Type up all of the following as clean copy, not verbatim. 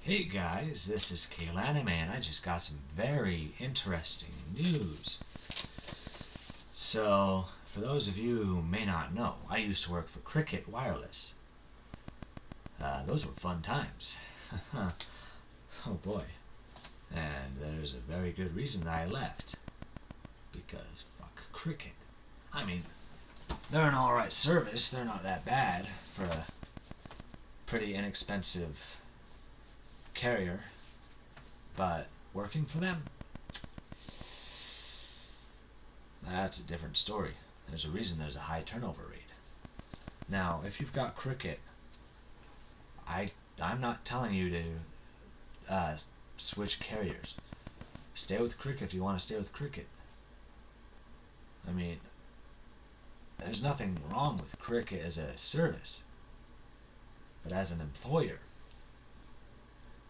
Hey guys, this is Kale Anime, and I just got some very interesting news. So, for those of you who may not know, I used to work for Cricket Wireless. Those were fun times. Oh boy. And there's a very good reason that I left. Because fuck Cricket. I mean, they're an alright service, they're not that bad for a pretty inexpensive carrier. But working for them? That's a different story. There's a reason there's a high turnover rate. Now, if you've got Cricket, I'm not telling you to switch carriers. Stay with Cricket if you want to stay with Cricket. I mean, there's nothing wrong with Cricket as a service. But as an employer,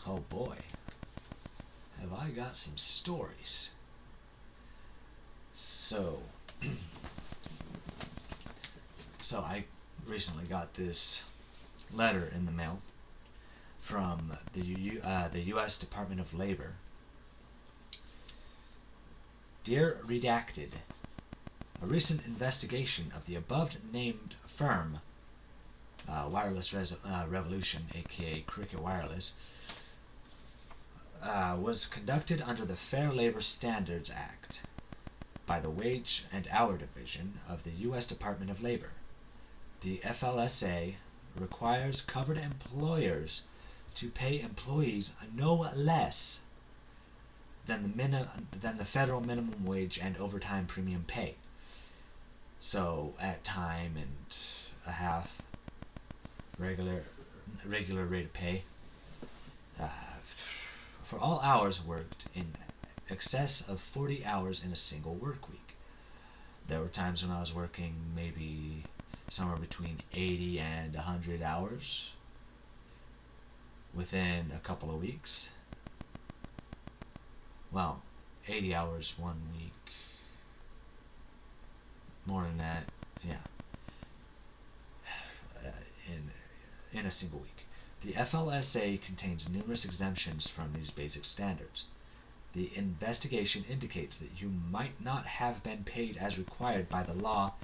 oh boy, have I got some stories. So, I recently got this letter in the mail from the U.S. Department of Labor. Dear Redacted, a recent investigation of the above-named firm, Wireless Revolution, aka Cricket Wireless, was conducted under the Fair Labor Standards Act by the Wage and Hour Division of the U.S. Department of Labor. The FLSA requires covered employers to pay employees no less than the federal minimum wage and overtime premium pay. So at time and a half, regular rate of pay, for all hours worked in excess of 40 hours in a single work week. There were times when I was working maybe somewhere between 80 and 100 hours within a couple of weeks. Well, 80 hours one week. More than that, yeah. In a single week. The FLSA contains numerous exemptions from these basic standards. The investigation indicates that you might not have been paid as required by the law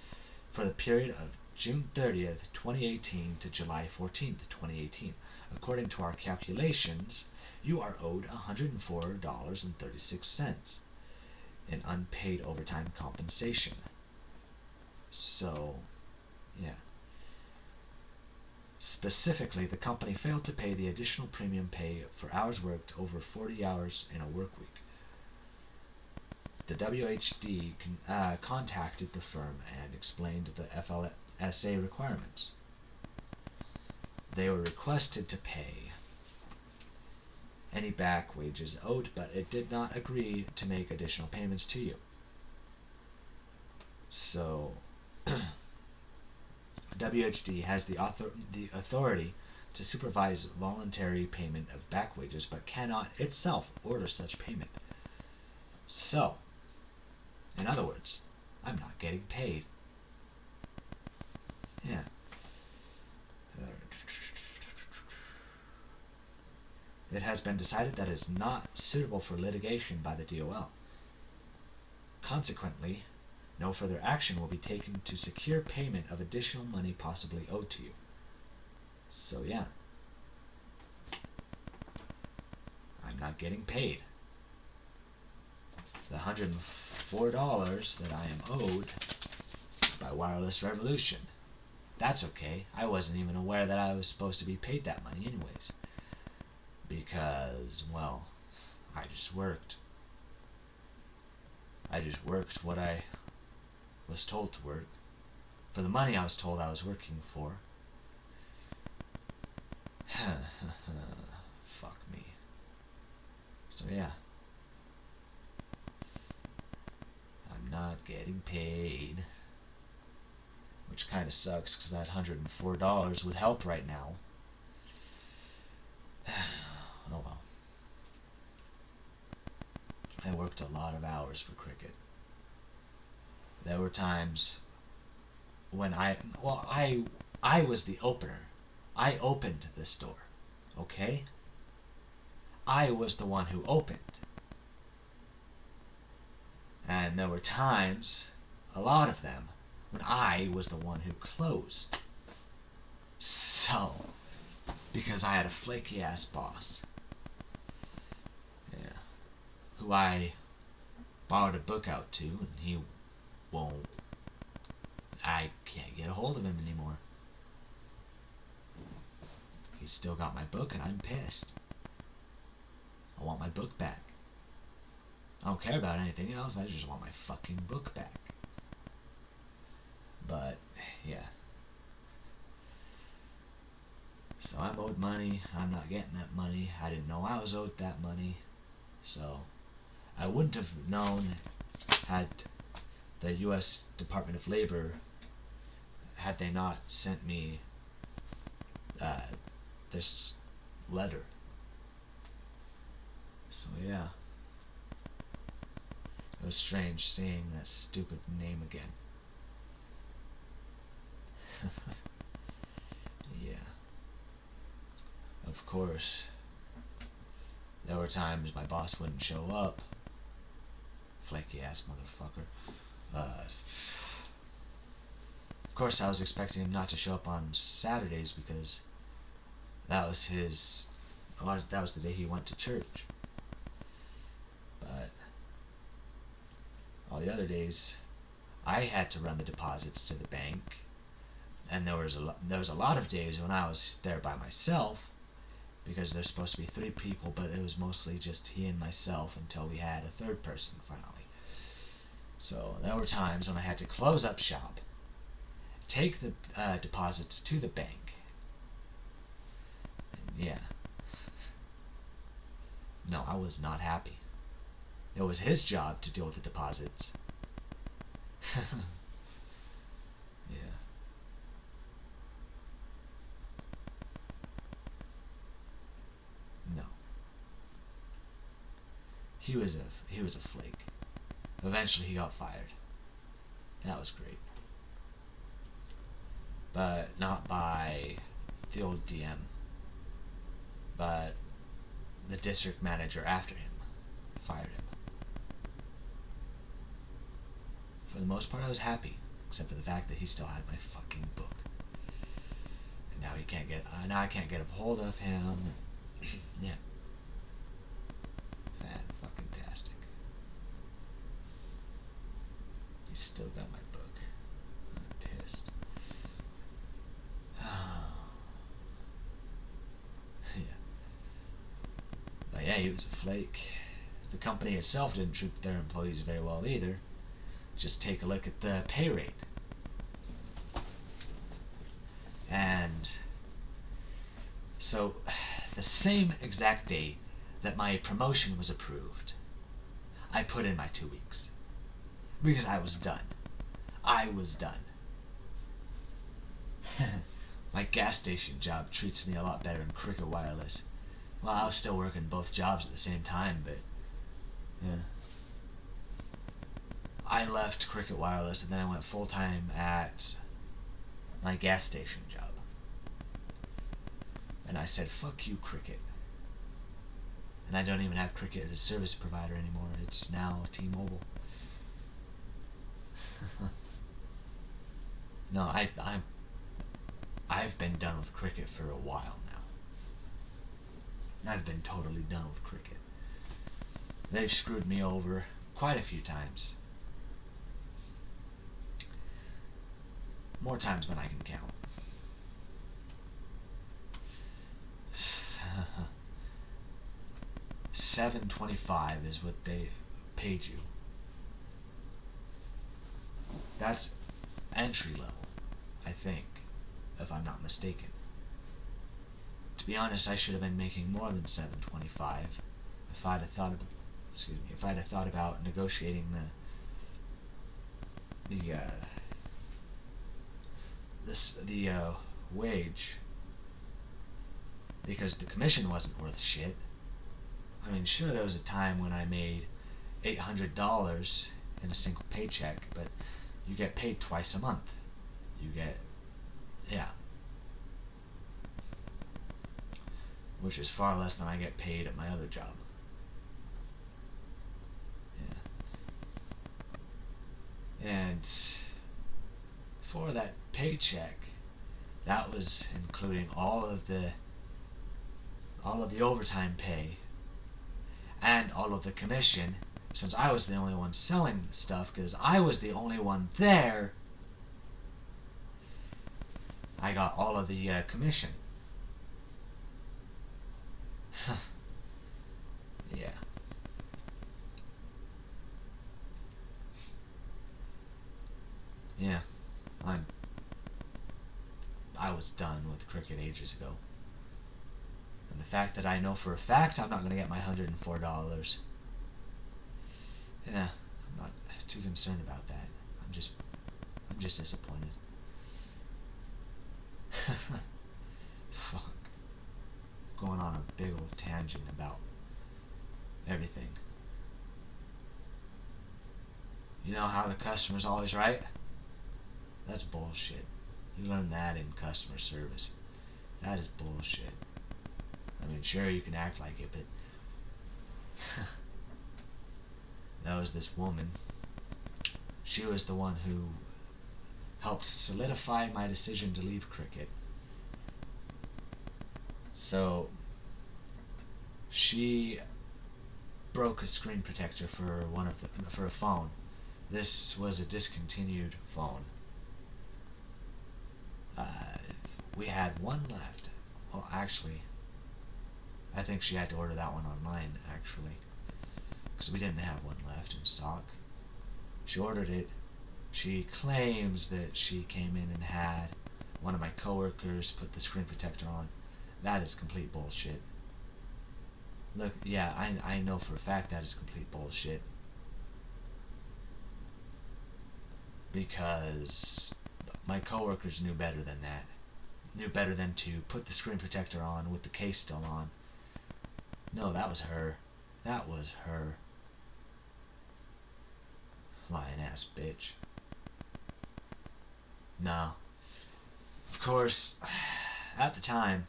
for the period of June 30th, 2018 to July 14th, 2018. According to our calculations, you are owed $104.36 in unpaid overtime compensation. So, yeah. Specifically, the company failed to pay the additional premium pay for hours worked over 40 hours in a work week. The WHD contacted the firm and explained the FLSA requirements. They were requested to pay any back wages owed, but it did not agree to make additional payments to you. So, WHD has the authority to supervise voluntary payment of back wages, but cannot itself order such payment. So, in other words, I'm not getting paid. Yeah. It has been decided that it is not suitable for litigation by the DOL. Consequently, no further action will be taken to secure payment of additional money possibly owed to you. So yeah. I'm not getting paid. The $104 that I am owed by Wireless Revolution. That's okay. I wasn't even aware that I was supposed to be paid that money anyways. Because, well, I just worked. I just worked what I was told to work for the money I was told I was working for. Fuck me. So yeah, I'm not getting paid, which kind of sucks because that $104 would help right now. Oh well. I worked a lot of hours for Cricket. There were times when I was the opener. I opened the store, okay? I was the one who opened. And there were times, a lot of them, when I was the one who closed. So, because I had a flaky ass boss. Yeah. Who I borrowed a book out to, and he won't. I can't get a hold of him anymore. He's still got my book, and I'm pissed. I want my book back. I don't care about anything else, I just want my fucking book back. But, yeah. So I'm owed money, I'm not getting that money, I didn't know I was owed that money, so I wouldn't have known had the U.S. Department of Labor, had they not sent me this letter. So yeah. It was strange seeing that stupid name again. Yeah. Of course, there were times my boss wouldn't show up. Flaky ass motherfucker. Of course, I was expecting him not to show up on Saturdays because that was that was the day he went to church. But all the other days, I had to run the deposits to the bank, and there was a lot of days when I was there by myself, because there's supposed to be 3 people, but it was mostly just he and myself until we had a 3rd person finally. So there were times when I had to close up shop, take the deposits to the bank, and yeah. No, I was not happy. It was his job to deal with the deposits. Yeah. No. He was a flake. Eventually he got fired. That was great. But not by the old DM, but the district manager after him fired him. For the most part, I was happy, except for the fact that he still had my fucking book, and now I can't get a hold of him. Yeah, fan-fucking-tastic. He's still got my book. I'm pissed. Yeah. But yeah, he was a flake. The company itself didn't treat their employees very well either. Just take a look at the pay rate. And so, the same exact date that my promotion was approved, I put in my 2 weeks. Because I was done. I was done. My gas station job treats me a lot better than Cricket Wireless. Well, I was still working both jobs at the same time, but yeah. I left Cricket Wireless and then I went full-time at my gas station job. And I said, fuck you, Cricket. And I don't even have Cricket as a service provider anymore. It's now T-Mobile. No, I've been done with Cricket for a while now. I've been totally done with Cricket. They've screwed me over quite a few times. More times than I can count. $7.25 is what they paid you. That's entry level, I think, if I'm not mistaken. To be honest, I should have been making more than $7.25 if I'd have thought about negotiating the wage, because the commission wasn't worth shit. I mean, sure, there was a time when I made $800 in a single paycheck, but you get paid twice a month. Yeah. which is far less than I get paid at my other job. Yeah. And for that paycheck, that was including all of the overtime pay and all of the commission, since I was the only one selling the stuff because I was the only one there. I got all of the commission. Yeah. Yeah. I was done with cricket ages ago. And the fact that I know for a fact I'm not going to get my $104. Yeah, I'm not too concerned about that. I'm just disappointed. Fuck. Going on a big old tangent about everything. You know how the customer's always right? That's bullshit. You learn that in customer service. That is bullshit. I mean, sure, you can act like it, but that was this woman. She was the one who helped solidify my decision to leave cricket. So she broke a screen protector for for a phone. This was a discontinued phone. We had one left. Well, actually, I think she had to order that one online, actually, because we didn't have one left in stock. She ordered it. She claims that she came in and had one of my coworkers put the screen protector on. That is complete bullshit. Look, yeah, I know for a fact that is complete bullshit. Because my coworkers knew better than that. Knew better than to put the screen protector on with the case still on. No, that was her. That was her. Lying ass bitch. No. Of course, at the time,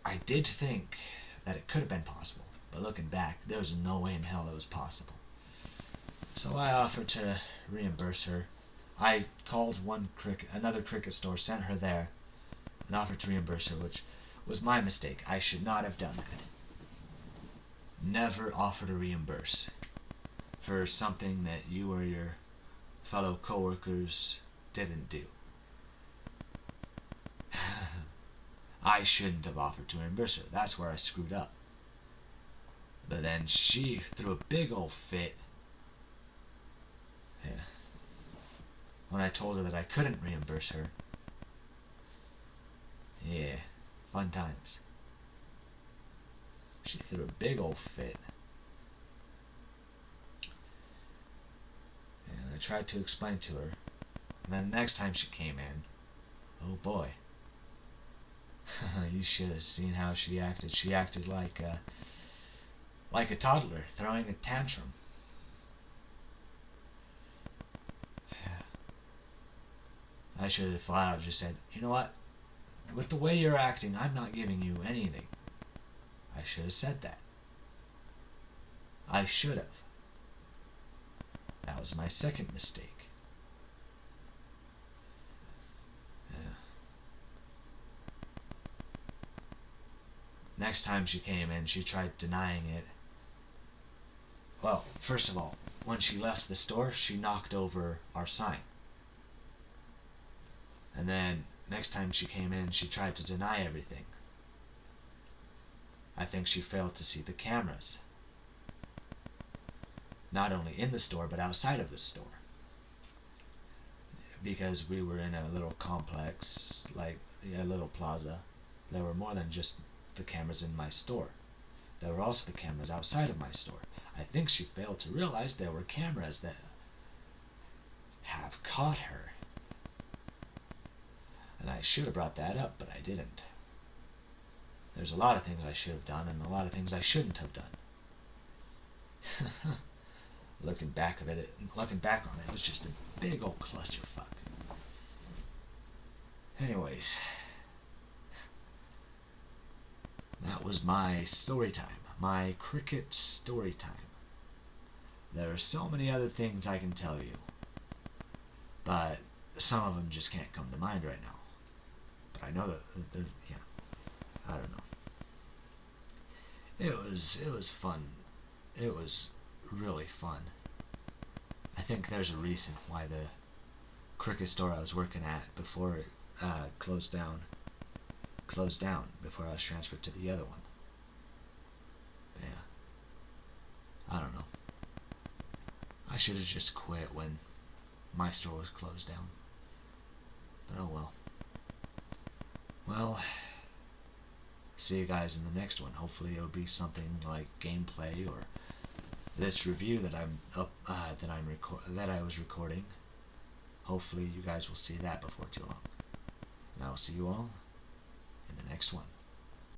I did think that it could have been possible. But looking back, there was no way in hell it was possible. So I offered to reimburse her. I called another cricket store, sent her there, and offered to reimburse her, which was my mistake. I should not have done that. Never offer to reimburse for something that you or your fellow coworkers didn't do. I shouldn't have offered to reimburse her. That's where I screwed up. But then she threw a big old fit. Yeah. When I told her that I couldn't reimburse her. Yeah, fun times. She threw a big old fit. And I tried to explain to her. And then the next time she came in, oh boy. You should have seen how she acted. She acted like a toddler throwing a tantrum. I should have flat out just said, you know what? With the way you're acting, I'm not giving you anything. I should have said that. I should have. That was my second mistake. Yeah. Next time she came in, she tried denying it. Well, first of all, when she left the store, she knocked over our sign. And then, next time she came in, she tried to deny everything. I think she failed to see the cameras. Not only in the store, but outside of the store. Because we were in a little complex, like a little plaza, there were more than just the cameras in my store. There were also the cameras outside of my store. I think she failed to realize there were cameras that have caught her. And I should have brought that up, but I didn't. There's a lot of things I should have done, and a lot of things I shouldn't have done. Looking back on it, it was just a big old clusterfuck. Anyways, that was my story time, my cricket story time. There are so many other things I can tell you, but some of them just can't come to mind right now. But I know that they're, yeah, I don't know. It was fun. It was really fun. I think there's a reason why the cricket store I was working at before it closed down before I was transferred to the other one. But yeah, I don't know. I should have just quit when my store was closed down. But oh well. Well, see you guys in the next one. Hopefully it'll be something like gameplay or this review that that I was recording. Hopefully you guys will see that before too long. And I will see you all in the next one.